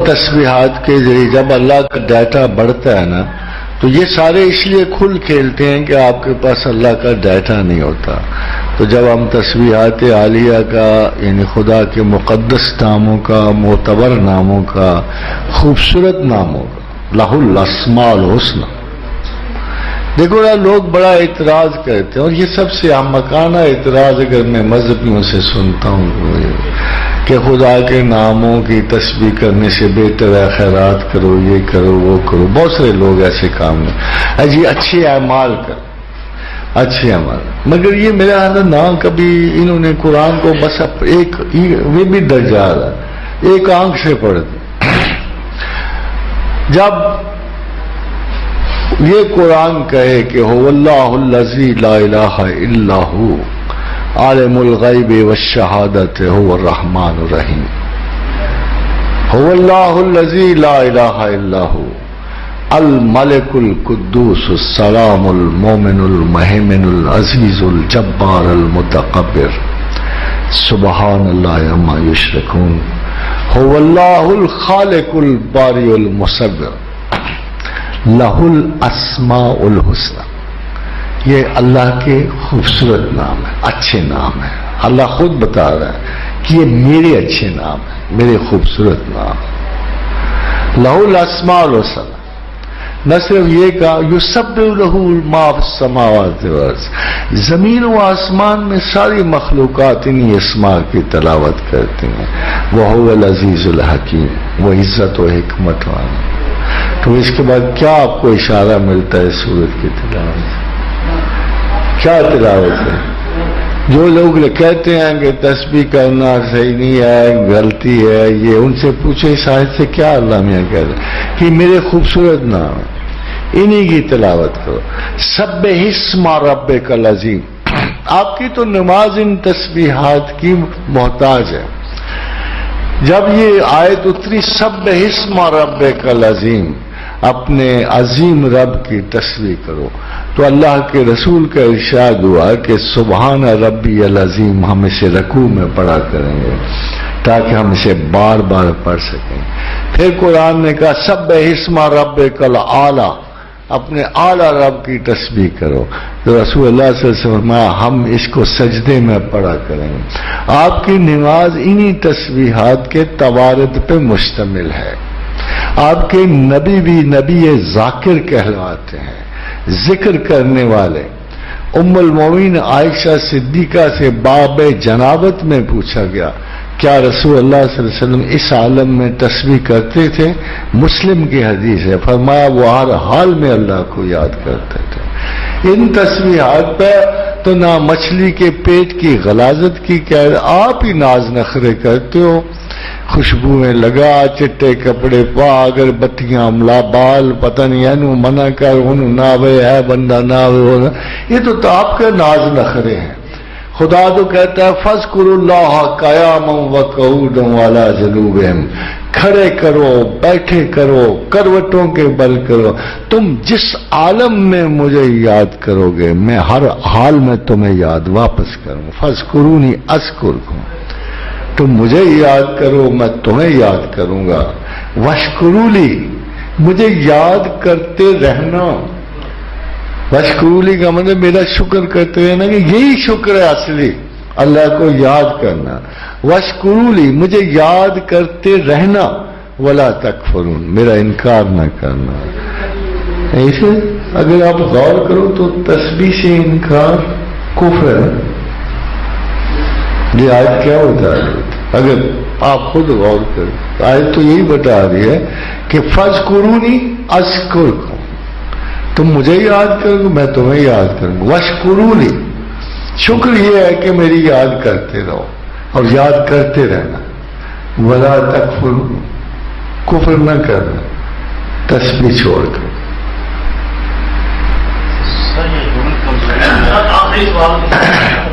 تسبیحات کے ذریعے جب اللہ کا ڈیٹا بڑھتا ہے نا تو یہ سارے اس لیے کھل کھیلتے ہیں کہ آپ کے پاس اللہ کا ڈیٹا نہیں ہوتا. تو جب ہم تسبیحات عالیہ کا یعنی خدا کے مقدس ناموں کا، معتبر ناموں کا، خوبصورت ناموں کا، لہ الاسماء الحسنی، دیکھو نا لوگ بڑا اعتراض کرتے ہیں، اور یہ سب سے احمقانہ اعتراض اگر میں مذہبیوں سے سنتا ہوں کہ خدا کے ناموں کی تسبیح کرنے سے بہتر ہے خیرات کرو، یہ کرو، وہ کرو. بہت سارے لوگ ایسے کام میں جی اچھے اعمال کر، اچھے اعمال، مگر یہ میرا اندر نہ کبھی انہوں نے قرآن کو بس ایک وہ بھی درجہ ایک آنکھ سے پڑھ دی. جب یہ قرآن کہے کہ هو اللہ الذی لا الہ الا هو عالم الغیب والشہادۃ هو الرحمن الرحیم، هو اللہ الذی لا الہ الا هو الملک القدوس السلام المؤمن المہیمن العزیز الجبار المتکبر سبحان اللہ عما یشرکون، هو اللہ الخالق الباری المصور لہ الاسماء الحسنی. یہ اللہ کے خوبصورت نام ہے، اچھے نام ہے. اللہ خود بتا رہا ہے کہ یہ میرے اچھے نام ہیں، میرے خوبصورت نام ہیں. لہ الاسماء الحسنی. نہ صرف یہ کہا یسبح لہ ما فی السماوات والارض، زمین و آسمان میں ساری مخلوقات انہی اسماء کی تلاوت کرتے ہیں. وہو العزیز الحکیم، وہ عزت و حکمت والا. تو اس کے بعد کیا آپ کو اشارہ ملتا ہے سورت کی تلاوت سے؟ کیا تلاوت ہے؟ جو لوگ کہتے ہیں کہ تسبیح کرنا صحیح نہیں ہے، غلطی ہے، یہ ان سے پوچھے اس آیت سے کیا اللہ میاں کہہ رہے ہیں کہ میرے خوبصورت نام انہی کی تلاوت کرو. سبح اسم ربک العظیم. آپ کی تو نماز ان تسبیحات کی محتاج ہے. جب یہ آیت اتری سبح اسم ربک العظیم، اپنے عظیم رب کی تسبیح کرو، تو اللہ کے رسول کا ارشاد ہوا کہ سبحان ربی العظیم ہم اسے رکوع میں پڑھا کریں گے تاکہ ہم اسے بار بار پڑھ سکیں. پھر قرآن نے کہا سبح اسم ربک الاعلی، اپنے اعلی رب کی تسبیح کرو. تو رسول اللہ صلی اللہ علیہ وسلم فرمایا ہم اس کو سجدے میں پڑھا کریں گے. آپ کی نماز انہی تسبیحات کے توارد پہ مشتمل ہے. آپ کے نبی بھی نبی ذاکر کہلاتے ہیں، ذکر کرنے والے. ام المومنین عائشہ صدیقہ سے باب جنابت میں پوچھا گیا کیا رسول اللہ صلی اللہ علیہ وسلم اس عالم میں تسبیح کرتے تھے؟ مسلم کی حدیث ہے. فرمایا وہ ہر حال میں اللہ کو یاد کرتے تھے. ان تسبیحات پہ تو نہ مچھلی کے پیٹ کی غلاظت کی کہہ، آپ ہی ناز نخرے کرتے ہو. خوشبوئیں لگا، چٹے کپڑے پا، اگر بتیاں ملا، بال پتہ نہیں اینو منع کر، انو ناوے ہے بندہ ناوے. یہ تو آپ کے ناز نخرے ہیں. خدا تو کہتا ہے فَاذْكُرُوا اللَّهَ قِيَامًا وَقُعُودًا وَعَلَىٰ جُنُوبِهِمْ، کھڑے کرو، بیٹھے کرو، کروٹوں کے بل کرو. تم جس عالم میں مجھے یاد کرو گے میں ہر حال میں تمہیں یاد واپس کروں. فَاذْكُرُونِي أَذْكُرْكُمْ، تم مجھے یاد کرو میں تمہیں یاد کروں گا. وَاشْكُرُوا لِي، مجھے یاد کرتے رہنا. وَاشْكُرُوا کا مطلب میرا شکر کرتے رہنا، کہ یہی شکر ہے اصلی، اللہ کو یاد کرنا. وَاشْكُرُوا لِي، مجھے یاد کرتے رہنا. وَلَا تَكْفُرُونَ، میرا انکار نہ کرنا. ایسے اگر آپ غور کرو تو تسبیح سے انکار کفر ہے. یہ آیت کیا بتا رہی ہے؟ اگر آپ خود غور کریں آیت تو یہی بتا رہی ہے کہ فَاذْكُرُونِي أَذْكُرْكُمْ، تم مجھے یاد کرو میں تمہیں یاد کروں گا. وَاشْكُرُوا لِي، شکر یہ ہے کہ میری یاد کرتے رہو اور یاد کرتے رہنا. وَلَا تَكْفُرُونَ، کفر نہ کرنا تسبیح چھوڑ کر. آخری سوال